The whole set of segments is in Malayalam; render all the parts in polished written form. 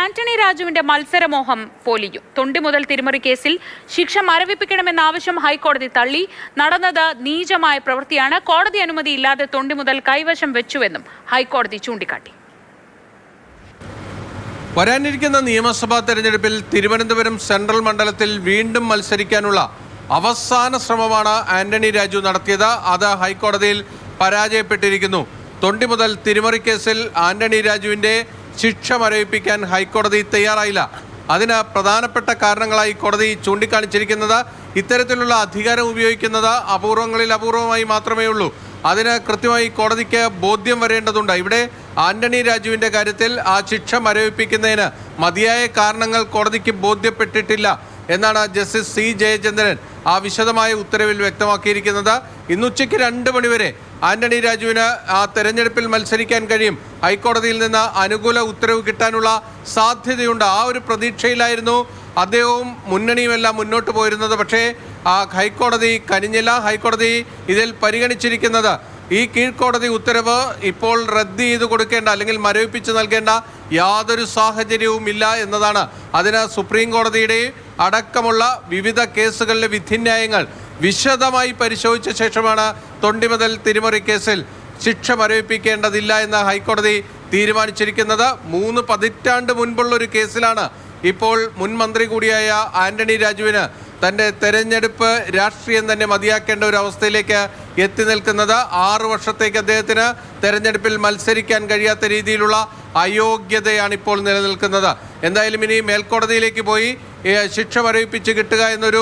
ആന്റണി രാജുവിന്റെ മത്സരമോഹം പൊലിഞ്ഞു. തൊണ്ടി മുതൽ തിരിമറി കേസിൽ ശിക്ഷ മരവിപ്പിക്കണമെന്ന ആവശ്യം ഹൈക്കോടതി തള്ളി. നടന്നത് നീചമായ പ്രവൃത്തിയാണ്. കോടതി അനുമതിയില്ലാതെ തൊണ്ടി മുതൽ കൈവശം വെച്ചുവെന്നും ഹൈക്കോടതി ചൂണ്ടിക്കാട്ടി. വരാനിരിക്കുന്ന നിയമസഭാ തെരഞ്ഞെടുപ്പിൽ തിരുവനന്തപുരം സെൻട്രൽ മണ്ഡലത്തിൽ വീണ്ടും മത്സരിക്കാനുള്ള അവസാന ശ്രമമാണ് ആന്റണി രാജു നടത്തിയത്. അത് ഹൈക്കോടതിയിൽ പരാജയപ്പെട്ടിരിക്കുന്നു. തൊണ്ടി മുതൽ തിരിമറി കേസിൽ ആന്റണി രാജുവിന്റെ ശിക്ഷ മരവിപ്പിക്കാൻ ഹൈക്കോടതി തയ്യാറായില്ല. അതിന് പ്രധാനപ്പെട്ട കാരണങ്ങളായി കോടതി ചൂണ്ടിക്കാണിച്ചിരിക്കുന്നത് ഇത്തരത്തിലുള്ള അധികാരം ഉപയോഗിക്കുന്നത് അപൂർവങ്ങളിൽ അപൂർവമായി മാത്രമേ ഉള്ളൂ. അതിന് കൃത്യമായി കോടതിക്ക് ബോധ്യം വരേണ്ടതുണ്ട്. ഇവിടെ ആന്റണി രാജുവിന്റെ കാര്യത്തിൽ ആ ശിക്ഷ മരവിപ്പിക്കുന്നതിന് മതിയായ കാരണങ്ങൾ കോടതിക്ക് ബോധ്യപ്പെട്ടിട്ടില്ല എന്നാണ് ജസ്റ്റിസ് സി ജയചന്ദ്രൻ ആ വിശദമായ ഉത്തരവിൽ വ്യക്തമാക്കിയിരിക്കുന്നത്. ഇന്നുച്ചയ്ക്ക് 2 മണിവരെ ആന്റണി രാജുവിന് ആ തെരഞ്ഞെടുപ്പിൽ മത്സരിക്കാൻ കഴിയും. ഹൈക്കോടതിയിൽ നിന്ന് അനുകൂല ഉത്തരവ് കിട്ടാനുള്ള സാധ്യതയുണ്ട്. ആ ഒരു പ്രതീക്ഷയിലായിരുന്നു അദ്ദേഹവും മുന്നണിയുമെല്ലാം മുന്നോട്ട് പോയിരുന്നത്. പക്ഷേ ഹൈക്കോടതി കനിഞ്ഞില്ല. ഹൈക്കോടതി ഇതിൽ പരിഗണിച്ചിരിക്കുന്നത് ഈ കീഴ്ക്കോടതി ഉത്തരവ് ഇപ്പോൾ റദ്ദ് ചെയ്ത് കൊടുക്കേണ്ട അല്ലെങ്കിൽ മരവിപ്പിച്ച് നൽകേണ്ട യാതൊരു സാഹചര്യവും ഇല്ല എന്നതാണ്. അതിന് സുപ്രീം കോടതിയുടെ അടക്കമുള്ള വിവിധ കേസുകളിലെ വിധിന്യായങ്ങൾ വിശദമായി പരിശോധിച്ച ശേഷമാണ് തൊണ്ടി മുതൽ തിരിമറി കേസിൽ ശിക്ഷ മരവിപ്പിക്കേണ്ടതില്ല എന്ന് ഹൈക്കോടതി തീരുമാനിച്ചിരിക്കുന്നത്. 3 പതിറ്റാണ്ട് മുൻപുള്ള ഒരു കേസിലാണ് ഇപ്പോൾ മുൻ മന്ത്രി കൂടിയായ ആന്റണി രാജുവിന് തൻ്റെ തെരഞ്ഞെടുപ്പ് രാഷ്ട്രീയം തന്നെ മതിയാക്കേണ്ട ഒരു അവസ്ഥയിലേക്ക് എത്തി നിൽക്കുന്നത്. 6 വർഷത്തേക്ക് അദ്ദേഹത്തിന് തെരഞ്ഞെടുപ്പിൽ മത്സരിക്കാൻ കഴിയാത്ത രീതിയിലുള്ള അയോഗ്യതയാണ് ഇപ്പോൾ നിലനിൽക്കുന്നത്. എന്തായാലും ഇനി മേൽക്കോടതിയിലേക്ക് പോയി ശിക്ഷ മരവിപ്പിച്ച് കിട്ടുക എന്നൊരു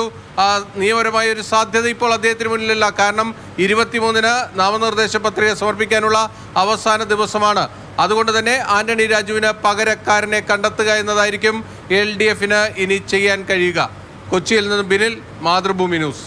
നിയമപരമായ ഒരു സാധ്യത ഇപ്പോൾ അദ്ദേഹത്തിന് മുന്നിലില്ല. കാരണം 23-ന് നാമനിർദ്ദേശ പത്രിക സമർപ്പിക്കാനുള്ള അവസാന ദിവസമാണ്. അതുകൊണ്ട് തന്നെ ആന്റണി രാജുവിന് പകരക്കാരനെ കണ്ടെത്തുക എന്നതായിരിക്കും LDF-ന് ഇനി ചെയ്യാൻ കഴിയുക. കൊച്ചിയിൽ നിന്ന് ബിനിൽ, മാതൃഭൂമി ന്യൂസ്.